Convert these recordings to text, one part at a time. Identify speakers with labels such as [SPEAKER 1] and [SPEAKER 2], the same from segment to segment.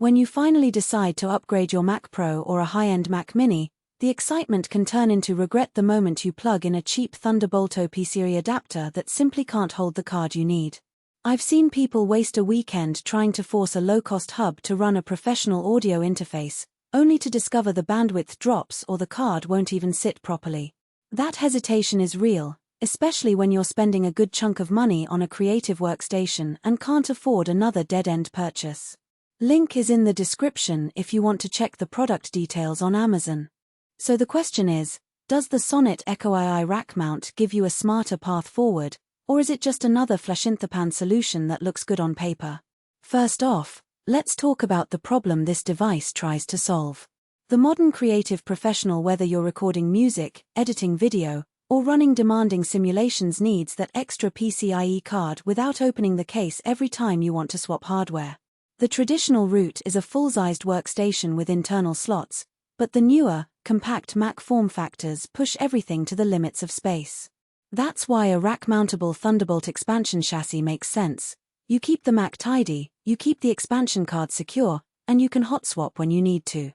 [SPEAKER 1] When you finally decide to upgrade your Mac Pro or a high-end Mac Mini, the excitement can turn into regret the moment you plug in a cheap Thunderbolt PCIe adapter that simply can't hold the card you need. I've seen people waste a weekend trying to force a low-cost hub to run a professional audio interface, only to discover the bandwidth drops or the card won't even sit properly. That hesitation is real, especially when you're spending a good chunk of money on a creative workstation and can't afford another dead-end purchase. Link is in the description if you want to check the product details on Amazon. So the question is, does the Sonnet Echo II rack mount give you a smarter path forward, or is it just another flashinthappan solution that looks good on paper? First off, let's talk about the problem this device tries to solve. The modern creative professional, whether you're recording music, editing video, or running demanding simulations, needs that extra PCIe card without opening the case every time you want to swap hardware. The traditional route is a full-sized workstation with internal slots, but the newer, compact Mac form factors push everything to the limits of space. That's why a rack-mountable Thunderbolt expansion chassis makes sense. You keep the Mac tidy, you keep the expansion card secure, and you can hot swap when you need to.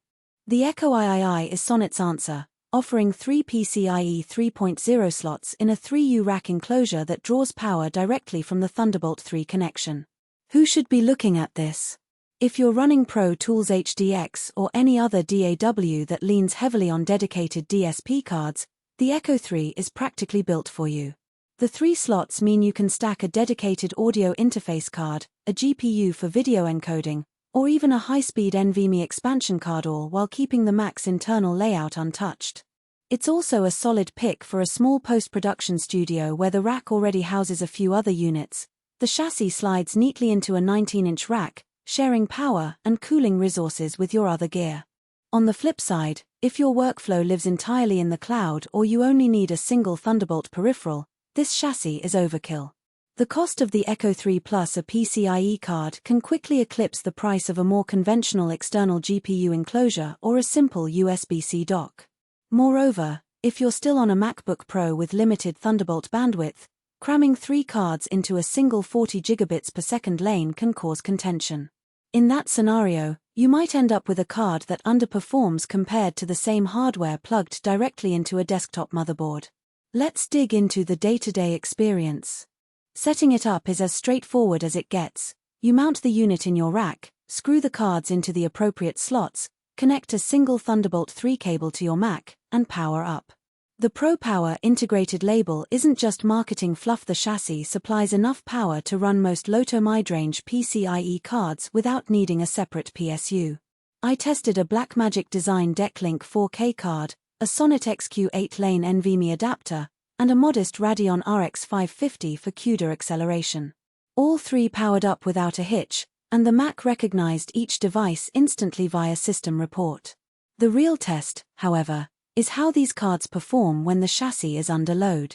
[SPEAKER 1] The Echo II is Sonnet's answer, offering 3 PCIe 3.0 slots in a 3U rack enclosure that draws power directly from the Thunderbolt 3 connection. Who should be looking at this? If you're running Pro Tools HDX or any other DAW that leans heavily on dedicated DSP cards, the Echo 3 is practically built for you. The 3 slots mean you can stack a dedicated audio interface card, a GPU for video encoding, or even a high-speed NVMe expansion card, all while keeping the Mac's internal layout untouched. It's also a solid pick for a small post-production studio where the rack already houses a few other units. The chassis slides neatly into a 19-inch rack, sharing power and cooling resources with your other gear. On the flip side, if your workflow lives entirely in the cloud or you only need a single Thunderbolt peripheral, this chassis is overkill. The cost of the Echo 3 plus a PCIe card can quickly eclipse the price of a more conventional external GPU enclosure or a simple USB-C dock. Moreover, if you're still on a MacBook Pro with limited Thunderbolt bandwidth, cramming 3 cards into a single 40 gigabits per second lane can cause contention. In that scenario, you might end up with a card that underperforms compared to the same hardware plugged directly into a desktop motherboard. Let's dig into the day-to-day experience. Setting it up is as straightforward as it gets. You mount the unit in your rack, screw the cards into the appropriate slots, connect a single Thunderbolt 3 cable to your Mac, and power up. The Pro Power integrated label isn't just marketing fluff. The chassis supplies enough power to run most low-to mid-range PCIe cards without needing a separate PSU. I tested a Blackmagic Design DeckLink 4K card, a Sonnet XQ 8-lane NVMe adapter, and a modest Radeon RX 550 for CUDA acceleration. All 3 powered up without a hitch, and the Mac recognized each device instantly via system report. The real test, however, is how these cards perform when the chassis is under load.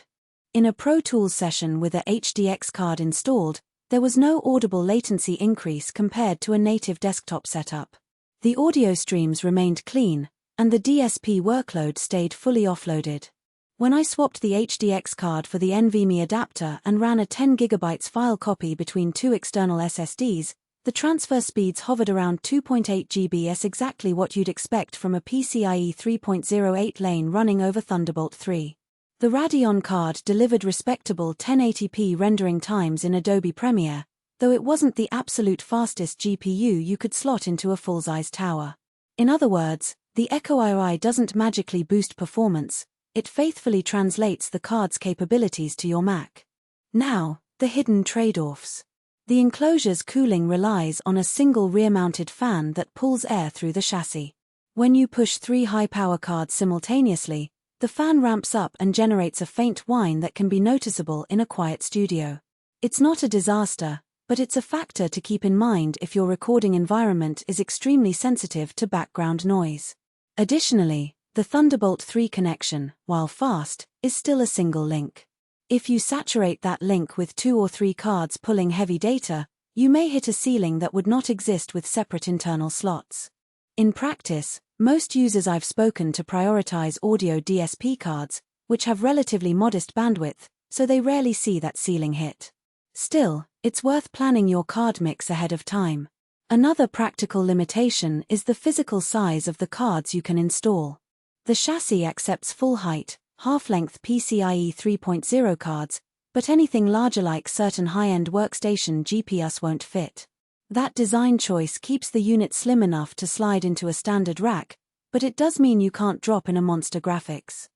[SPEAKER 1] In a Pro Tools session with a HDX card installed, there was no audible latency increase compared to a native desktop setup. The audio streams remained clean, and the DSP workload stayed fully offloaded. When I swapped the HDX card for the NVMe adapter and ran a 10 GB file copy between 2 external SSDs, the transfer speeds hovered around 2.8 Gbps, exactly what you'd expect from a PCIe 3.08 lane running over Thunderbolt 3. The Radeon card delivered respectable 1080p rendering times in Adobe Premiere, though it wasn't the absolute fastest GPU you could slot into a full-size tower. In other words, the Echo II doesn't magically boost performance, it faithfully translates the card's capabilities to your Mac. Now, the hidden trade-offs. The enclosure's cooling relies on a single rear-mounted fan that pulls air through the chassis. When you push 3 high-power cards simultaneously, the fan ramps up and generates a faint whine that can be noticeable in a quiet studio. It's not a disaster, but it's a factor to keep in mind if your recording environment is extremely sensitive to background noise. Additionally, the Thunderbolt 3 connection, while fast, is still a single link. If you saturate that link with 2 or 3 cards pulling heavy data, you may hit a ceiling that would not exist with separate internal slots. In practice, most users I've spoken to prioritize audio DSP cards, which have relatively modest bandwidth, so they rarely see that ceiling hit. Still, it's worth planning your card mix ahead of time. Another practical limitation is the physical size of the cards you can install. The chassis accepts full-height, half-length PCIe 3.0 cards, but anything larger like certain high-end workstation GPUs won't fit. That design choice keeps the unit slim enough to slide into a standard rack, but it does mean you can't drop in a monster graphics.